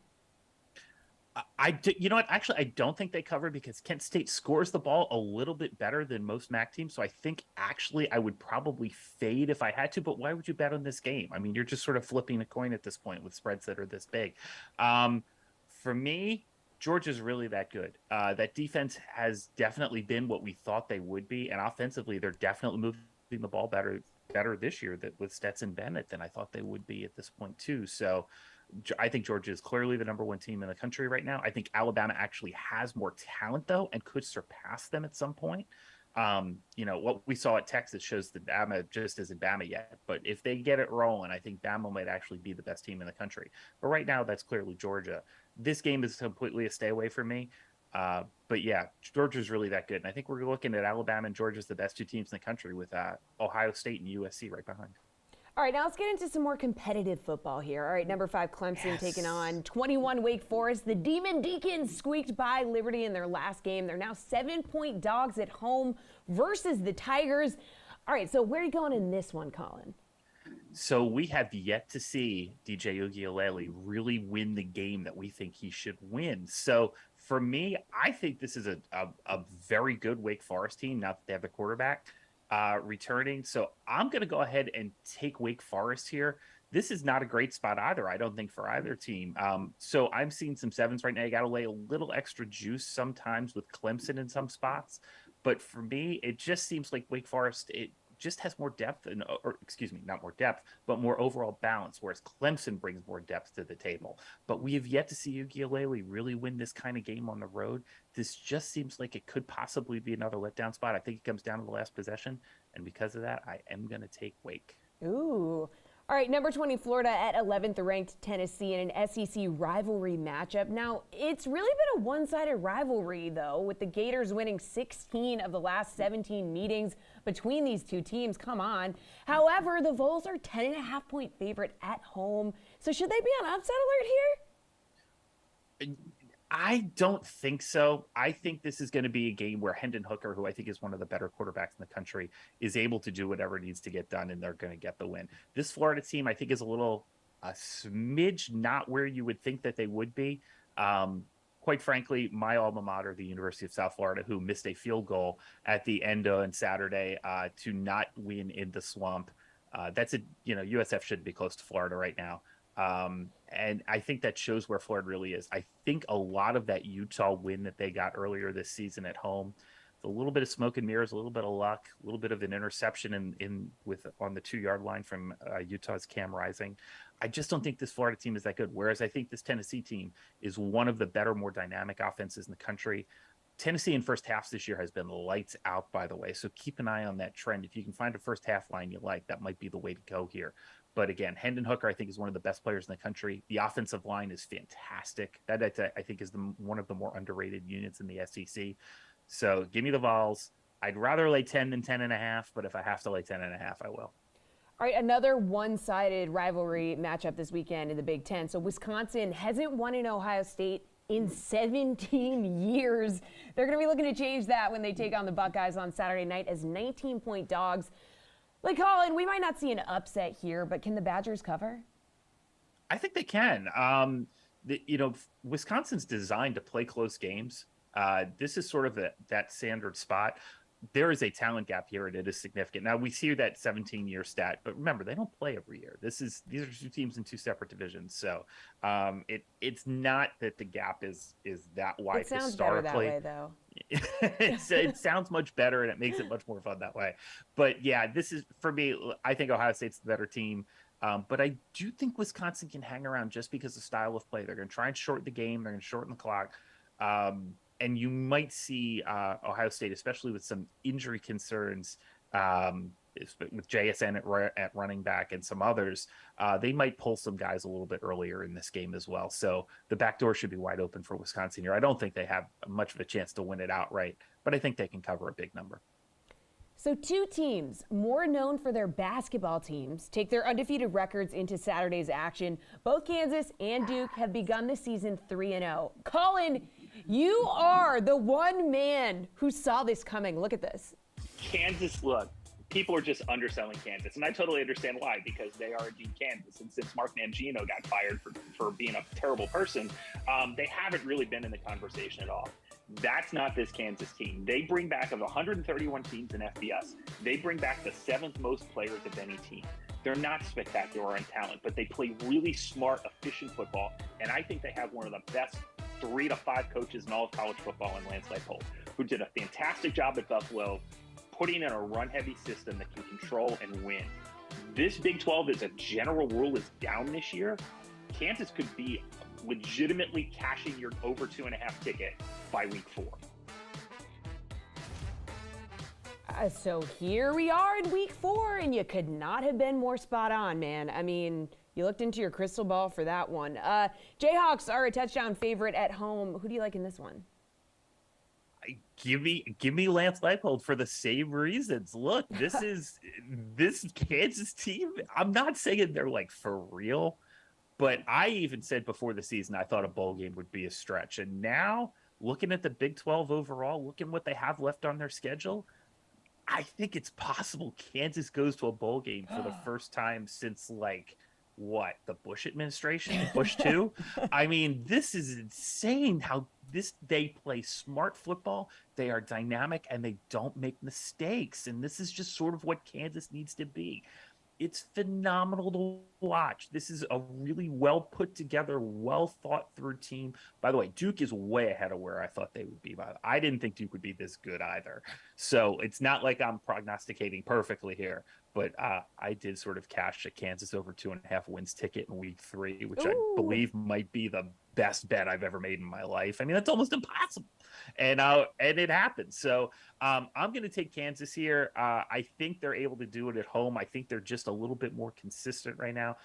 You know what? Actually, I don't think they cover because Kent State scores the ball a little bit better than most MAC teams. So I think actually I would probably fade if I had to. But why would you bet on this game? I mean, you're just sort of flipping a coin at this point with spreads that are this big. For me, Georgia's really that good. That defense has definitely been what we thought they would be, and offensively, they're definitely moving the ball better this year with Stetson Bennett than I thought they would be at this point too. So I think Georgia is clearly the number 1 team in the country right now. I think Alabama actually has more talent though and could surpass them at some point. You know, what we saw at Texas shows that Bama just isn't Bama yet, but if they get it rolling, I think Bama might actually be the best team in the country. But right now, that's clearly Georgia. This game is completely a stay away for me. But yeah, Georgia's really that good. And I think we're looking at Alabama and Georgia's the best 2 teams in the country with Ohio State and USC right behind. All right, now let's get into some more competitive football here. All right, number 5 Clemson taking on 21 Wake Forest. The Demon Deacons squeaked by Liberty in their last game. They're now 7-point dogs at home versus the Tigers. All right, so where are you going in this one, Colin? So we have yet to see DJ Uiagalelei really win the game that we think he should win. So for me, I think this is a very good Wake Forest team, now that they have the quarterback returning. So I'm going to go ahead and take Wake Forest here. This is not a great spot either, I don't think, for either team. So I'm seeing some 7s right now. You got to lay a little extra juice sometimes with Clemson in some spots. But for me, it just seems like Wake Forest, it just has more depth, not more depth, but more overall balance, whereas Clemson brings more depth to the table. But we have yet to see Uiagalelei really win this kind of game on the road. This just seems like it could possibly be another letdown spot. I think it comes down to the last possession, and because of that, I am going to take Wake. Ooh. All right, number 20, Florida at 11th ranked Tennessee in an SEC rivalry matchup. Now, it's really been a one-sided rivalry, though, with the Gators winning 16 of the last 17 meetings between these 2 teams. Come on. However, the Vols are 10.5-point favorite at home. So should they be on upset alert here? I don't think so. I think this is going to be a game where Hendon Hooker, who I think is one of the better quarterbacks in the country, is able to do whatever needs to get done, and they're going to get the win. This Florida team, I think, is a smidge not where you would think that they would be. Quite frankly, my alma mater, the University of South Florida, who missed a field goal at the end on Saturday to not win in the swamp. USF shouldn't be close to Florida right now. And I think that shows where Florida really is. I think a lot of that Utah win that they got earlier this season at home, a little bit of smoke and mirrors, a little bit of luck, a little bit of an interception on the 2-yard line from Utah's Cam Rising. I just don't think this Florida team is that good. Whereas I think this Tennessee team is one of the better, more dynamic offenses in the country. Tennessee in first halves this year has been lights out, by the way. So keep an eye on that trend. If you can find a first half line you like, that might be the way to go here. But again, Hendon Hooker, I think, is one of the best players in the country. The offensive line is fantastic. That I think is one of the more underrated units in the SEC. So give me the Vols. I'd rather lay 10 than 10.5, but if I have to lay 10.5, I will. All right, another one-sided rivalry matchup this weekend in the Big Ten. So Wisconsin hasn't won in Ohio State in 17 years. They're going to be looking to change that when they take on the Buckeyes on Saturday night as 19-point dogs. Like, Colin, we might not see an upset here, but can the Badgers cover? I think they can. Wisconsin's designed to play close games. This is sort of that standard spot. There is a talent gap here, and it is significant. Now, we see that 17-year stat, but remember, they don't play every year. These are two teams in two separate divisions, so it's not that the gap is that wide. It sounds better that way, though. It sounds much better, and it makes it much more fun that way. But yeah, this is, for me, I think Ohio State's the better team. But I do think Wisconsin can hang around just because of style of play. They're going to try and shorten the game. They're going to shorten the clock. And you might see Ohio State, especially with some injury concerns, with JSN at running back and some others, they might pull some guys a little bit earlier in this game as well. So the back door should be wide open for Wisconsin here. I don't think they have much of a chance to win it outright, but I think they can cover a big number. So two teams more known for their basketball teams take their undefeated records into Saturday's action. Both Kansas and Duke have begun the season 3-0. Colin, you are the one man who saw this coming. Look at this. Kansas, look, people are just underselling Kansas, and I totally understand why, because they are indeed Kansas. And since Mark Mangino got fired for being a terrible person, they haven't really been in the conversation at all. That's not this Kansas team. They bring back, of 131 teams in FBS, they bring back the 7th most players of any team. They're not spectacular in talent, but they play really smart, efficient football. And I think they have one of the best 3 to 5 coaches in all of college football in Lance Leipold, who did a fantastic job at Buffalo, putting in a run-heavy system that can control and win. This Big 12, as a general rule, is down this year. Kansas could be legitimately cashing your over 2.5 ticket by week 4. So here we are in week 4, and you could not have been more spot on, man. I mean, you looked into your crystal ball for that one. Jayhawks are a touchdown favorite at home. Who do you like in this one? Give me Lance Leipold for the same reasons. Look, this Kansas team. I'm not saying they're like for real, but I even said before the season I thought a bowl game would be a stretch. And now, looking at the Big 12 overall, looking what they have left on their schedule, I think it's possible Kansas goes to a bowl game for the first time since the Bush administration, Bush 2. I mean, this is insane how they play smart football. They are dynamic and they don't make mistakes. And this is just sort of what Kansas needs to be. It's phenomenal to watch. This is a really well put together, well thought through team. By the way, Duke is way ahead of where I thought they would be. I didn't think Duke would be this good either. So it's not like I'm prognosticating perfectly here, but I did sort of cash a Kansas over 2.5 wins ticket in week 3, which I believe might be the best bet I've ever made in my life. I mean, that's almost impossible. And it happened. So I'm going to take Kansas here. I think they're able to do it at home. I think they're just a little bit more consistent right now.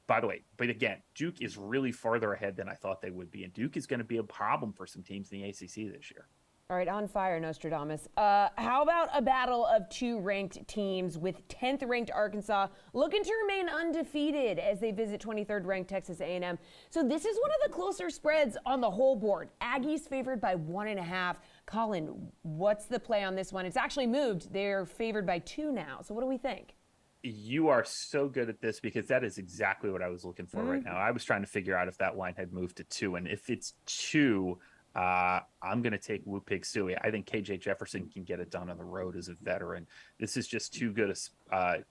By the way, but again, Duke is really farther ahead than I thought they would be. And Duke is going to be a problem for some teams in the ACC this year. All right, on fire, Nostradamus. How about a battle of 2 ranked teams with 10th ranked Arkansas looking to remain undefeated as they visit 23rd ranked Texas A&M. So this is one of the closer spreads on the whole board. Aggies favored by 1.5. Colin, what's the play on this one? It's actually moved. They're favored by 2 now. So what do we think? You are so good at this because that is exactly what I was looking for right now. I was trying to figure out if that line had moved to 2. And if it's 2, I'm going to take Woo Pig Suey. I think KJ Jefferson can get it done on the road as a veteran. This is just too good a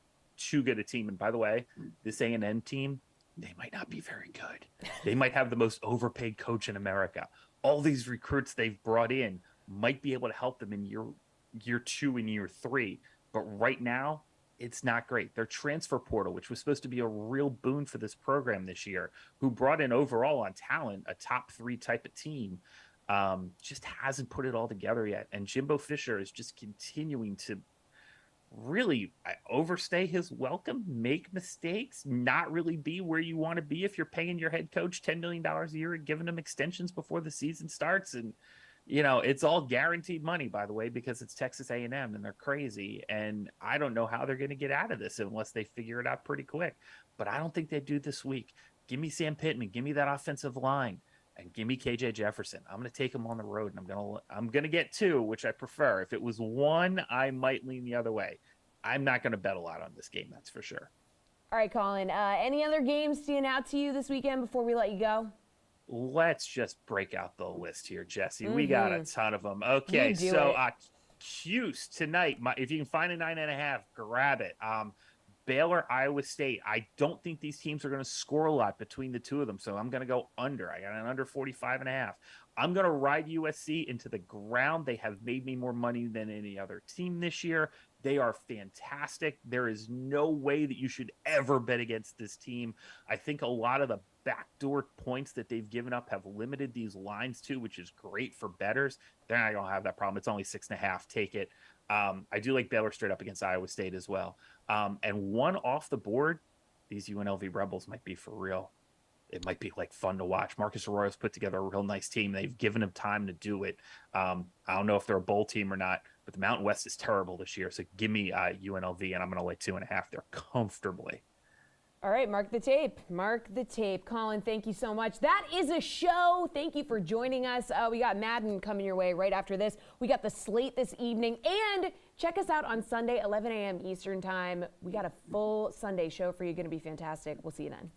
team. And by the way, this A&M team, they might not be very good. They might have the most overpaid coach in America. All these recruits they've brought in might be able to help them in year 2 and year 3. But right now, it's not great. Their transfer portal, which was supposed to be a real boon for this program this year, who brought in overall on talent a top 3 type of team, just hasn't put it all together yet. And Jimbo Fisher is just continuing to really overstay his welcome, make mistakes, not really be where you want to be if you're paying your head coach $10 million a year and giving him extensions before the season starts. And it's all guaranteed money, by the way, because it's Texas A&M and they're crazy. And I don't know how they're going to get out of this unless they figure it out pretty quick. But I don't think they do this week. Give me Sam Pittman. Give me that offensive line. And give me KJ Jefferson. I'm going to take him on the road, and I'm going to get 2, which I prefer. If it was 1, I might lean the other way. I'm not going to bet a lot on this game, that's for sure. All right, Colin. Any other games stand out to you this weekend before we let you go? Let's just break out the list here, Jesse. We got a ton of them. Okay, so Cuse tonight. If you can find a 9.5, grab it. Baylor, Iowa State. I don't think these teams are going to score a lot between the two of them, so I'm going to go under. I got an under 45.5. I'm going to ride USC into the ground. They have made me more money than any other team this year. They are fantastic. There is no way that you should ever bet against this team. I think a lot of the backdoor points that they've given up have limited these lines too, which is great for bettors. They're not going to have that problem. It's only 6.5. Take it. I do like Baylor straight up against Iowa State as well. And one off the board, these UNLV Rebels might be for real. It might be like fun to watch. Marcus Arroyo's put together a real nice team. They've given him time to do it. I don't know if they're a bowl team or not, but the Mountain West is terrible this year. So give me UNLV, and I'm going to lay 2.5 there comfortably. All right, mark the tape. Mark the tape. Colin, thank you so much. That is a show. Thank you for joining us. We got Madden coming your way right after this. We got the slate this evening. And check us out on Sunday, 11 a.m. Eastern Time. We got a full Sunday show for you. Going to be fantastic. We'll see you then.